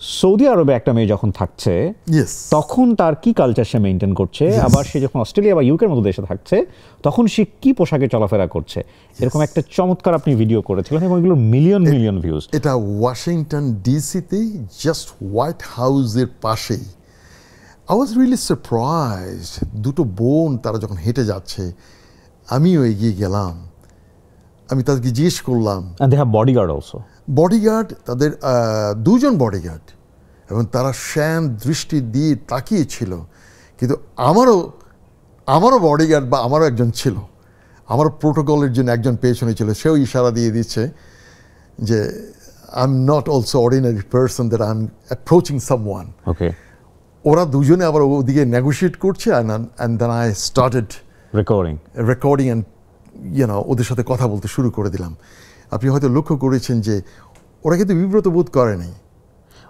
Saudi আরবে একটা মেয়ে যখন থাকছে তখন তার কি কালচার সে মেনটেন করছে, আবার সে যখন অস্ট্রেলিয়া বা ইউকের মতো দেশে থাকছে তখন সে কি পোশাকে চলাফেরা করছে, এরকম একটা চমৎকার আপনি ভিডিও করেছিলেন এবং এগুলো মিলিয়ন মিলিয়ন ভিউজ। এটা ওয়াশিংটন ডিসিতে জাস্ট হোয়াইট হাউসের পাশেই। I was really surprised. দুটো বোন তারা যখন হেঁটে যাচ্ছে, আমিও এগিয়ে গেলাম, আমি তাদেরকে জিজ্ঞেস করলাম। They have bodyguard also. Bodyguard, তাদের দুজন বডিগার্ড, এবং তারা শ্যাম দৃষ্টি দিয়ে তাকিয়েছিল। কিন্তু আমারও বডিগার্ড বা আমারও একজন ছিল, আমার প্রোটোকলের জন্য একজন পেছনে ছিল, সেও ইশারা দিয়ে দিচ্ছে যে I am not also ordinary person, that I am approaching someone. Okay, ওরা দুজনে আবার ওদিকে নেগোশিয়েট করছে, and then I started recording অ্যান্ড ওদের সাথে কথা বলতে শুরু করে দিলাম। আপনি হয়তো লক্ষ্য করেছেন যে ওরা কিন্তু বিব্রত বোধ করেনি,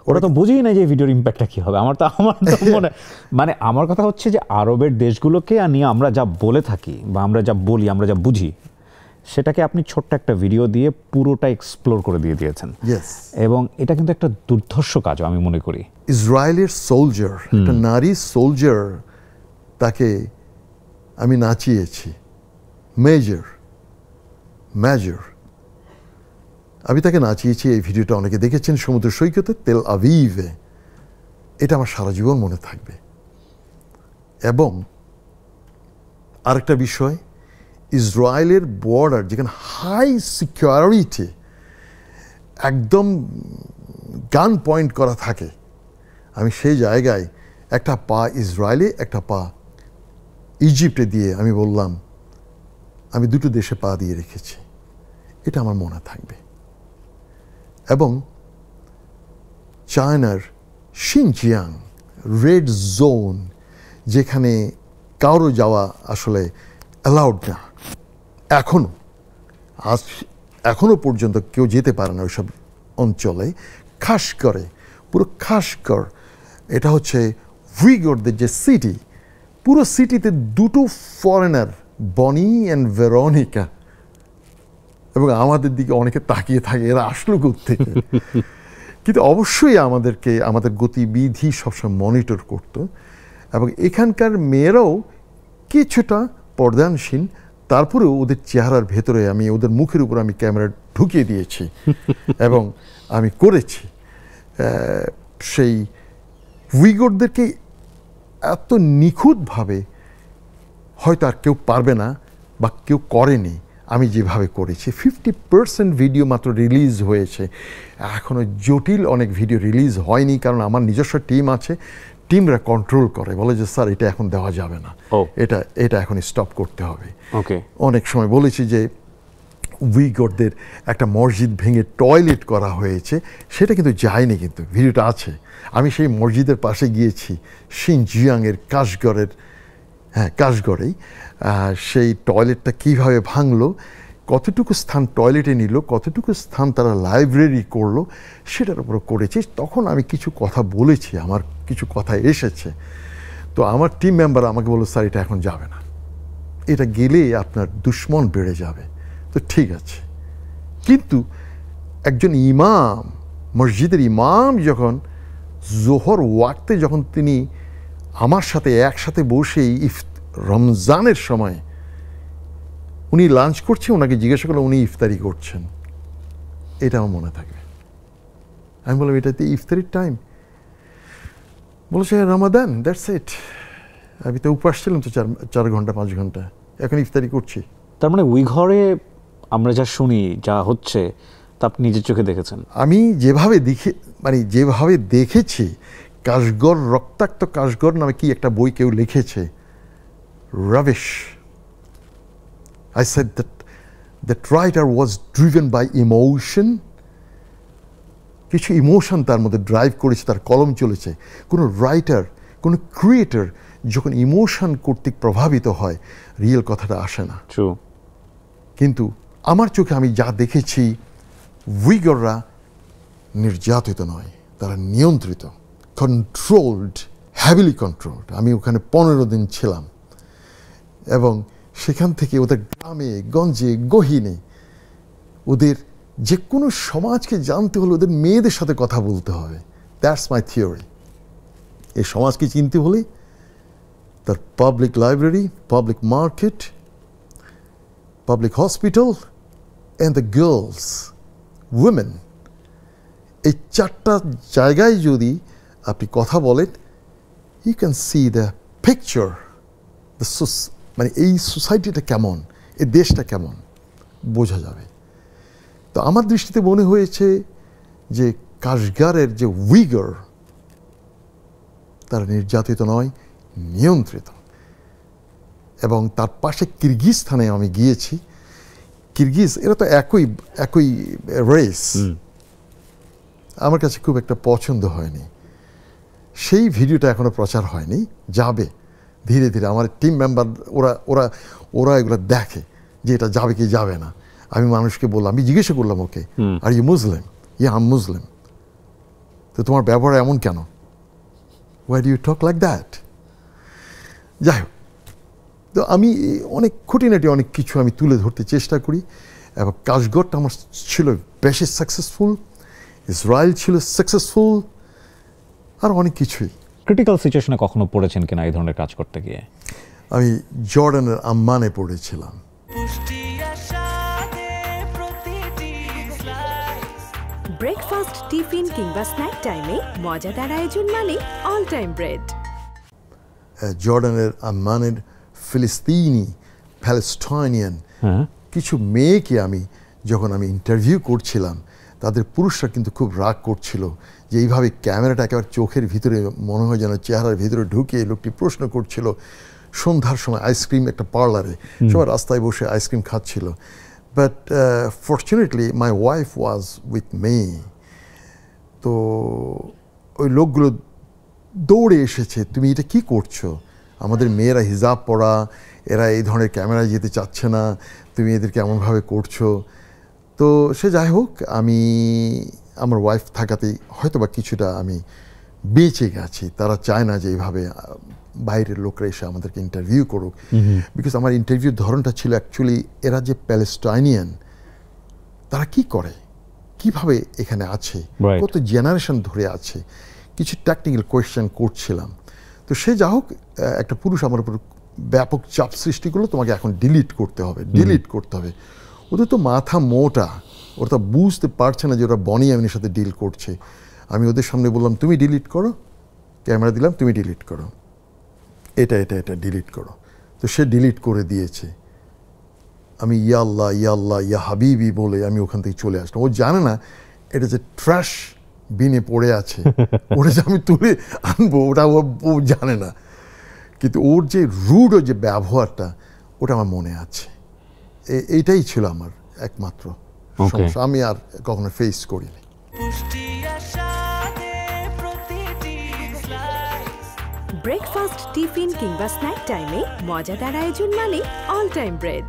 ওরা তো বুঝেই না যে ভিডিওর ইম্প্যাক্টটা কি হবে। আমার তো মানে আমার কথা হচ্ছে যে আরবের দেশগুলোকে নিয়ে আমরা যা বলে থাকি বা আমরা যা বলি, আমরা যা বুঝি, সেটাকে আপনি ছোট্ট একটা ভিডিও দিয়ে পুরোটা এক্সপ্লোর করে দিয়ে দিয়েছেন। এবং এটা কিন্তু একটা দুর্ধর্ষ কাজ আমি মনে করি। ইসরায়েলের সোলজার, একটা নারী সোলজার, তাকে আমি নাচিয়েছি। মেজর আমি তাকে নাচিয়েছি। এই ভিডিওটা অনেকে দেখেছেন সমুদ্র সৈকতে, তেল আভিভে। এটা আমার সারা জীবন মনে থাকবে। এবং আরেকটা বিষয়, ইসরায়েলের বর্ডার যেখানে হাই সিকিউরিটি, একদম গান পয়েন্ট করা থাকে, আমি সেই জায়গায় একটা পা ইসরায়েলে একটা পা ইজিপ্টে দিয়ে আমি বললাম আমি দুটো দেশে পা দিয়ে রেখেছি। এটা আমার মনে থাকবে। এবং চায়নার শিনজিয়াং রেড জোন, যেখানে কারো যাওয়া আসলে অ্যালাউড না, এখনো পর্যন্ত কেউ যেতে পারে না ওইসব অঞ্চলে। খাসকর এটা হচ্ছে উইগরদের যে সিটি, পুরো সিটিতে দুটো ফরেনার, বনি অ্যান্ড ভেরোনিকা, এবং আমাদের দিকে অনেকে তাকিয়ে থাকে, এরা আসলো কোত্থেকে। কিন্তু অবশ্যই আমাদের গতিবিধি সবসময় মনিটর করত। এবং এখানকার মেয়েরাও কিছুটা পর্দানশীল, তারপরেও ওদের চেহারার ভেতরে আমি ওদের মুখের উপর আমি ক্যামেরা ঢুকিয়ে দিয়েছি এবং আমি করেছি। সেই উইগরদেরকে এত নিখুঁতভাবে হয়তো আর কেউ পারবে না বা কেউ করেনি আমি যেভাবে করেছি। 50% ভিডিও মাত্র রিলিজ হয়েছে, এখনও জটিল অনেক ভিডিও রিলিজ হয়নি, কারণ আমার নিজস্ব টিম আছে, টিমরা কন্ট্রোল করে, বলে যে স্যার এটা এখন দেওয়া যাবে না, এটা এখন স্টপ করতে হবে। অনেক সময় বলেছি যে উইগরদের একটা মসজিদ ভেঙে টয়লেট করা হয়েছে, সেটা কিন্তু যায়নি, কিন্তু ভিডিওটা আছে। আমি সেই মসজিদের পাশে গিয়েছি, শিনজিয়াংয়ের কাশগড়েই। সেই টয়লেটটা কীভাবে ভাঙলো, কতটুকু স্থান টয়লেটে নিল, কতটুকু স্থান তারা লাইব্রেরি করলো, সেটার উপর করেছি। তখন আমি কিছু কথা বলেছি, আমার কিছু কথা এসেছে। তো আমার টিম মেম্বার আমাকে বলল স্যার এটা এখন যাবে না, এটা গেলে আপনার দুশ্মন বেড়ে যাবে। তো ঠিক আছে, কিন্তু একজন ইমাম, মসজিদের ইমাম, যখন জোহর ওয়াক্তে যখন তিনি আমার সাথে একসাথে বসেই রমজানের সময় উনি লাঞ্চ করছেন, ওনাকে জিজ্ঞাসা করলাম উনি ইফতারি করছেন, এটা আমার মনে থাকবে। আমি বললাম এটাতে ইফতারির টাইম? বলেছে রমাদান, দ্যাটস ইট। আমি তো উপবাস ছিলাম তো 4 ঘন্টা 5 ঘন্টা, এখন ইফতারি করছি। তার মানে উইঘরে আমরা যা শুনি, যা হচ্ছে, তা আপনি নিজের চোখে দেখেছেন? আমি যেভাবে দেখেছি, কাশগড়, রক্তাক্ত কাশগড় নামে কি একটা বই কেউ লিখেছে, rubbish. I said that writer was driven by emotion. কিছু ইমোশন তার মধ্যে ড্রাইভ করেছে, তার কলম চলেছে। কোনো রাইটার, কোনো ক্রিয়েটর যখন ইমোশন কর্তৃক প্রভাবিত হয়, রিয়েল কথাটা আসে না। কিন্তু আমার চোখে আমি যা দেখেছি, উইগররা নির্যাতিত নয়, তারা নিয়ন্ত্রিত, কন্ট্রোলড, হ্যাভিলি কন্ট্রোলড। আমি ওখানে 15 দিন ছিলাম, এবং সেখান থেকে ওদের গ্রামে গঞ্জে গহীনে, ওদের যে কোনো সমাজকে জানতে হলে ওদের মেয়েদের সাথে কথা বলতে হবে, দ্যাটস মাই থিওরি। এই সমাজকে চিনতে হলে তার public library, public market, public hospital and the girls, women, এই চারটা জায়গায় যদি আপনি কথা বলেন, you can see the picture, মানে এই সোসাইটিটা কেমন, এই দেশটা কেমন বোঝা যাবে। তো আমার দৃষ্টিতে মনে হয়েছে যে কাশগারের যে উইগার, তারা নির্যাতিত নয়, নিয়ন্ত্রিত। এবং তার পাশে কিরগিজস্তানে আমি গিয়েছি। কিরগিজ এরা তো একই রেস। আমার কাছে খুব একটা পছন্দ হয়নি। সেই ভিডিওটা এখনো প্রচার হয়নি, যাবে ধীরে ধীরে। আমার টিম মেম্বার ওরা এগুলো দেখে যে এটা যাবে কি যাবে না। আমি মানুষকে বললাম, আমি জিজ্ঞাসা করলাম ওকে, আর ইউ মুসলিম? ইয়া আম মুসলিম। তো তোমার ব্যবহার এমন কেন? Why do you talk like that? যাই হোক, তো আমি অনেক খুঁটিনাটি অনেক কিছু আমি তুলে ধরতে চেষ্টা করি। এবং কাশগড়টা আমার ছিল বেশি সাকসেসফুল, ইসরায়েল ছিল সাকসেসফুল, আর অনেক কিছুই। ক্রিটিক্যাল সিচুয়েশনে কখনো পড়েছেন কিনা এই ধরনের কাজ করতে গিয়ে? আমি জর্ডানের আম্মানে পড়েছিলাম। ব্রেকফাস্ট, টিফিন কিংবা স্ন্যাক টাইমে মজাদার আয়োজন মানে অল টাইম ব্রেড। জর্ডানের আম্মানের ফিলিস্তিনি, প্যালেস্টাইনিয়ান কিছু মেয়েকে যখন আমি ইন্টারভিউ করছিলাম, তাদের পুরুষরা কিন্তু খুব রাগ করছিল যে এইভাবে ক্যামেরাটা একেবারে চোখের ভিতরে, মনে হয় যেন চেহারার ভিতরে ঢুকে লোকটি প্রশ্ন করছিল। সন্ধ্যার সময় আইসক্রিম, একটা পার্লারে সবাই রাস্তায় বসে আইসক্রিম খাচ্ছিল। But fortunately my wife was with me. তো ওই লোকগুলো দৌড়ে এসেছে, তুমি এটা কি করছো? আমাদের মেয়েরা হিজাব পরা, এরা এই ধরনের ক্যামেরায় যেতে চাচ্ছে না, তুমি এদেরকে এমনভাবে করছো। তো সে যাই হোক, আমি আমার ওয়াইফ থাকাতেই হয়তো বা কিছুটা আমি বেঁচে গেছি। তারা চায় না যে এইভাবে বাইরের লোকরা এসে আমাদেরকে ইন্টারভিউ করুক। বিকজ আমার ইন্টারভিউর ধরনটা ছিল অ্যাকচুয়ালি এরা যে প্যালেস্টাইনিয়ান, তারা কি করে, কিভাবে এখানে আছে, কত জেনারেশন ধরে আছে, কিছু টেকনিক্যাল কোয়েশ্চেন করছিলাম। তো সে যা হোক, একটা পুরুষ আমার উপর ব্যাপক চাপ সৃষ্টি করলো, তোমাকে এখন ডিলিট করতে হবে। ওদের তো মাথা মোটা, ওরা তো বুঝতে পারছে না যে ওরা বনি আমিনের সাথে ডিল করছে। আমি ওদের সামনে বললাম, তুমি ডিলিট করো, ক্যামেরা দিলাম, তুমি ডিলিট করো, এটা ডিলিট করো। তো সে ডিলিট করে দিয়েছে। আমি ইয়া আল্লাহ ইয়া হাবিবি বলে আমি ওখান থেকে চলে আসলাম। ও জানে না এটা যে ট্র্যাশ বিনে পড়ে আছে, ওটা যে আমি তুলে আনবো, ওটা ও জানে না। কিন্তু ওর যে রুড, ওর যে ব্যবহারটা, ওটা আমার মনে আছে। এইটাই ছিল আমার একমাত্র সমস্যা, আমি আর কখনো ফেস করিনি। ব্রেকফাস্ট, টিফিন কিংবা স্ন্যাক টাইমে মজাদার আয়োজন মানে অল টাইম ব্রেড।